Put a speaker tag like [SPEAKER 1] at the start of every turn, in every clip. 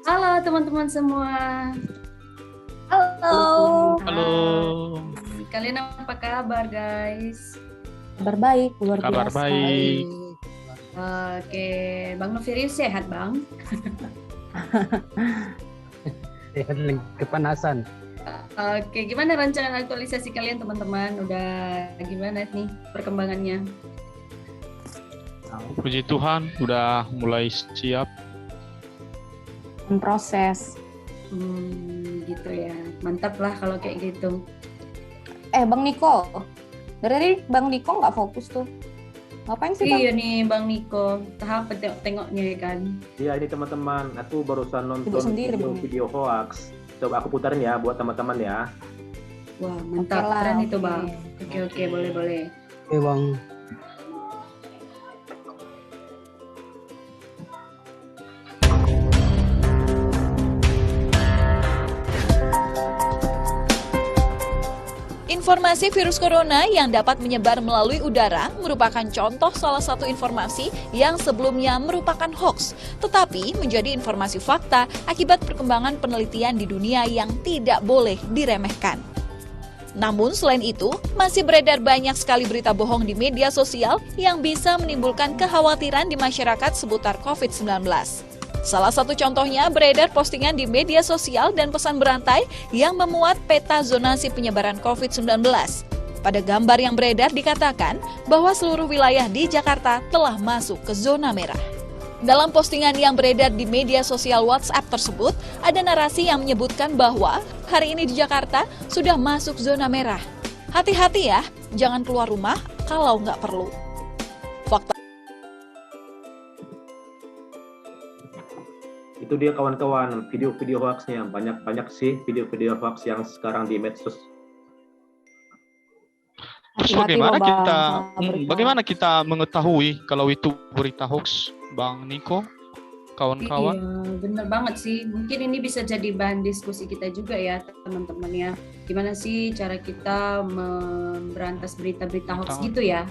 [SPEAKER 1] Halo teman-teman semua.
[SPEAKER 2] Halo,
[SPEAKER 3] Halo,
[SPEAKER 1] Kalian apa kabar guys?
[SPEAKER 2] kabar baik, luar
[SPEAKER 3] kabar
[SPEAKER 2] biasa.
[SPEAKER 3] baik.
[SPEAKER 1] Oke, Bang Novirius sehat Bang?
[SPEAKER 4] Yang kepanasan.
[SPEAKER 1] Oke, gimana rancangan aktualisasi kalian teman-teman? Udah gimana nih perkembangannya?
[SPEAKER 3] Puji Tuhan, udah mulai siap.
[SPEAKER 2] Proses.
[SPEAKER 1] Gitu ya. Mantap lah kalau kayak gitu.
[SPEAKER 2] Bang Niko, dari Bang Niko nggak fokus tuh. Ngapain sih Bang?
[SPEAKER 1] Iya nih Bang Niko, tahap tengok-tengoknya ya kan.
[SPEAKER 4] Iya ini teman-teman, aku barusan nonton
[SPEAKER 2] Sibuk sendiri, Bang.
[SPEAKER 4] video hoax. Coba aku putarin ya buat teman-teman ya.
[SPEAKER 1] Wah mantap,
[SPEAKER 2] Oke lah,
[SPEAKER 1] keren itu
[SPEAKER 2] oke.
[SPEAKER 1] Bang. Oke, boleh.
[SPEAKER 4] Oke bang.
[SPEAKER 5] Informasi virus corona yang dapat menyebar melalui udara merupakan contoh salah satu informasi yang sebelumnya merupakan hoax, tetapi menjadi informasi fakta akibat perkembangan penelitian di dunia yang tidak boleh diremehkan. Namun selain itu, masih beredar banyak sekali berita bohong di media sosial yang bisa menimbulkan kekhawatiran di masyarakat seputar COVID-19. Salah satu contohnya beredar postingan di media sosial dan pesan berantai yang memuat peta zonasi penyebaran COVID-19. Pada gambar yang beredar dikatakan bahwa seluruh wilayah di Jakarta telah masuk ke zona merah. Dalam postingan yang beredar di media sosial WhatsApp tersebut, ada narasi yang menyebutkan bahwa hari ini di Jakarta sudah masuk zona merah. Hati-hati ya, jangan keluar rumah kalau nggak perlu. Fakta
[SPEAKER 4] Itu dia kawan-kawan video-video hoaxnya. Banyak sih video-video hoax yang sekarang di medsos.
[SPEAKER 3] Terus
[SPEAKER 2] Hati-hati
[SPEAKER 3] bagaimana
[SPEAKER 2] loh, Bang,
[SPEAKER 3] kita
[SPEAKER 2] sama berita.
[SPEAKER 3] bagaimana kita mengetahui kalau itu berita hoax, Bang Niko, kawan-kawan?
[SPEAKER 1] Iya, bener banget sih. Mungkin ini bisa jadi bahan diskusi kita juga ya, teman-teman ya. Gimana sih cara kita memberantas berita-berita hoax
[SPEAKER 3] Betul.
[SPEAKER 1] gitu ya?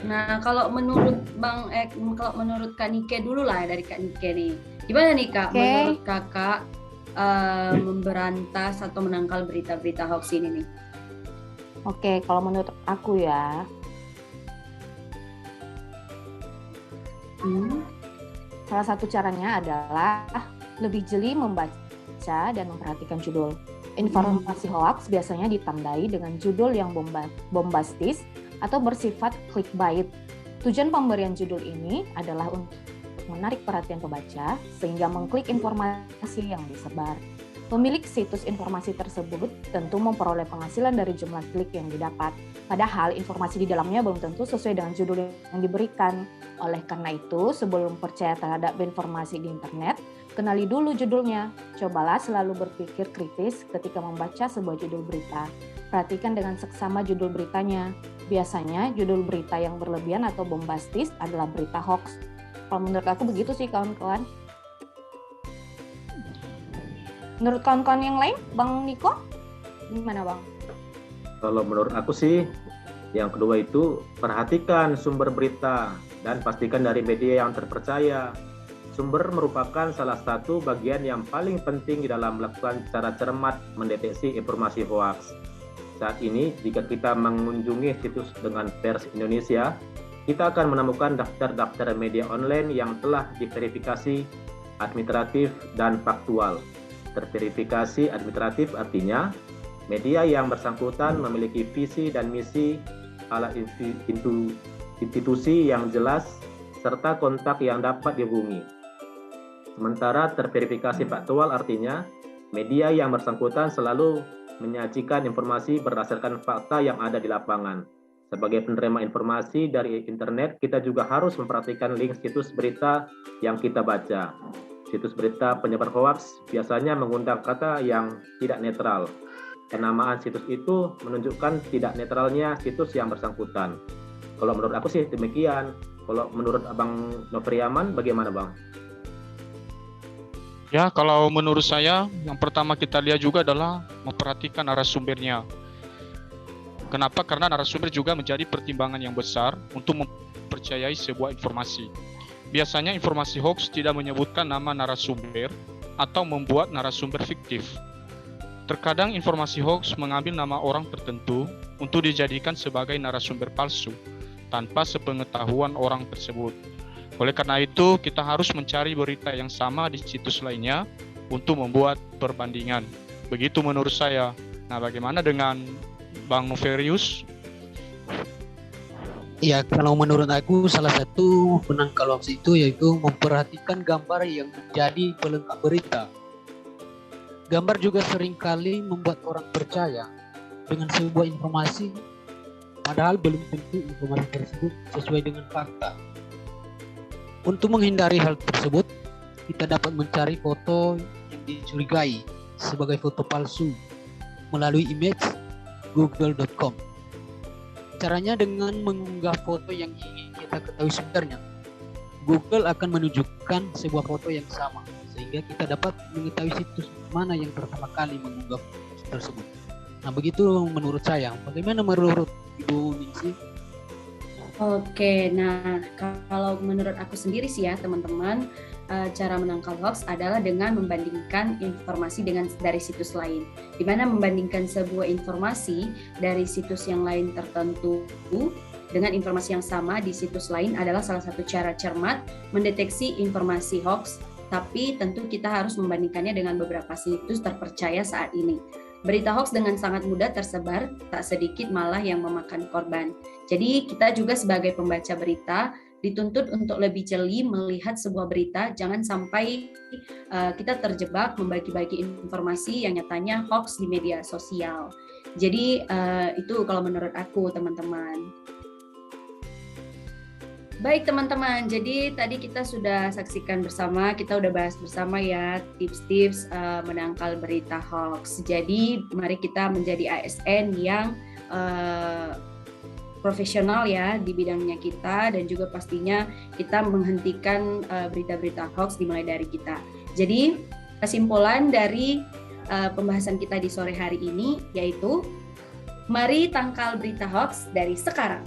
[SPEAKER 1] Nah, kalau menurut kalau menurut Kak Nike dulu lah dari Kak Nike nih. Gimana nih Kak,
[SPEAKER 2] Oke.
[SPEAKER 1] menurut Kakak memberantas atau menangkal berita-berita hoax ini nih?
[SPEAKER 2] Oke, kalau menurut aku ya, salah satu caranya adalah lebih jeli membaca dan memperhatikan judul. Informasi hoax biasanya ditandai dengan judul yang bombastis atau bersifat clickbait. Tujuan pemberian judul ini adalah untuk menarik perhatian pembaca sehingga mengklik informasi yang disebar. Pemilik situs informasi tersebut tentu memperoleh penghasilan dari jumlah klik yang didapat. Padahal informasi di dalamnya belum tentu sesuai dengan judul yang diberikan. Oleh karena itu, sebelum percaya terhadap informasi di internet, kenali dulu judulnya. Cobalah selalu berpikir kritis ketika membaca sebuah judul berita. Perhatikan dengan seksama judul beritanya. Biasanya judul berita yang berlebihan atau bombastis adalah berita hoax. Kalau menurut aku begitu sih kawan-kawan. Menurut kawan-kawan yang lain, Bang Niko, gimana Bang?
[SPEAKER 4] Kalau menurut aku sih, yang kedua itu perhatikan sumber berita dan pastikan dari media yang terpercaya. Sumber merupakan salah satu bagian yang paling penting di dalam melakukan secara cermat mendeteksi informasi hoax. Saat ini, jika kita mengunjungi situs dengan pers Indonesia, kita akan menemukan daftar-daftar media online yang telah diverifikasi administratif dan faktual. Terverifikasi administratif artinya media yang bersangkutan memiliki visi dan misi ala institusi yang jelas serta kontak yang dapat dihubungi. Sementara terverifikasi faktual artinya media yang bersangkutan selalu menyajikan informasi berdasarkan fakta yang ada di lapangan. Sebagai penerima informasi dari internet, kita juga harus memperhatikan link situs berita yang kita baca. Situs berita penyebar hoax biasanya mengundang kata yang tidak netral. Penamaan situs itu menunjukkan tidak netralnya situs yang bersangkutan. Kalau menurut aku sih demikian. Kalau menurut Abang Novriaman bagaimana Bang?
[SPEAKER 3] Ya, kalau menurut saya, yang pertama kita lihat juga adalah memperhatikan narasumbernya. Kenapa? Karena narasumber juga menjadi pertimbangan yang besar untuk mempercayai sebuah informasi. Biasanya informasi hoax tidak menyebutkan nama narasumber atau membuat narasumber fiktif. Terkadang informasi hoax mengambil nama orang tertentu untuk dijadikan sebagai narasumber palsu tanpa sepengetahuan orang tersebut. Oleh karena itu, kita harus mencari berita yang sama di situs lainnya untuk membuat perbandingan. Begitu menurut saya. Nah, bagaimana dengan Bang Noverius?
[SPEAKER 6] Ya, kalau menurut aku salah satu penangkal hoax itu yaitu memperhatikan gambar yang menjadi pelengkap berita. Gambar juga seringkali membuat orang percaya dengan sebuah informasi, padahal belum tentu informasi tersebut sesuai dengan fakta. Untuk menghindari hal tersebut, kita dapat mencari foto yang dicurigai sebagai foto palsu melalui image google.com. Caranya dengan mengunggah foto yang ingin kita ketahui sebenarnya. Google akan menunjukkan sebuah foto yang sama, sehingga kita dapat mengetahui situs mana yang pertama kali mengunggah foto tersebut. Nah, begitu menurut saya. Bagaimana menurut Ibu Ningsih?
[SPEAKER 1] Oke, nah kalau menurut aku sendiri sih ya teman-teman, cara menangkal hoax adalah dengan membandingkan informasi dari situs lain. Di mana membandingkan sebuah informasi dari situs yang lain tertentu dengan informasi yang sama di situs lain adalah salah satu cara cermat mendeteksi informasi hoax, tapi tentu kita harus membandingkannya dengan beberapa situs terpercaya saat ini. Berita hoax dengan sangat mudah tersebar, tak sedikit malah yang memakan korban. Jadi kita juga sebagai pembaca berita dituntut untuk lebih jeli melihat sebuah berita, jangan sampai kita terjebak membagi-bagi informasi yang nyatanya hoax di media sosial. Jadi itu kalau menurut aku teman-teman. Baik teman-teman, jadi tadi kita sudah saksikan bersama, kita udah bahas bersama ya tips-tips menangkal berita hoax. Jadi mari kita menjadi ASN yang profesional ya di bidangnya kita, dan juga pastinya kita menghentikan berita-berita hoax dimulai dari kita. Jadi kesimpulan dari pembahasan kita di sore hari ini yaitu mari tangkal berita hoax dari sekarang.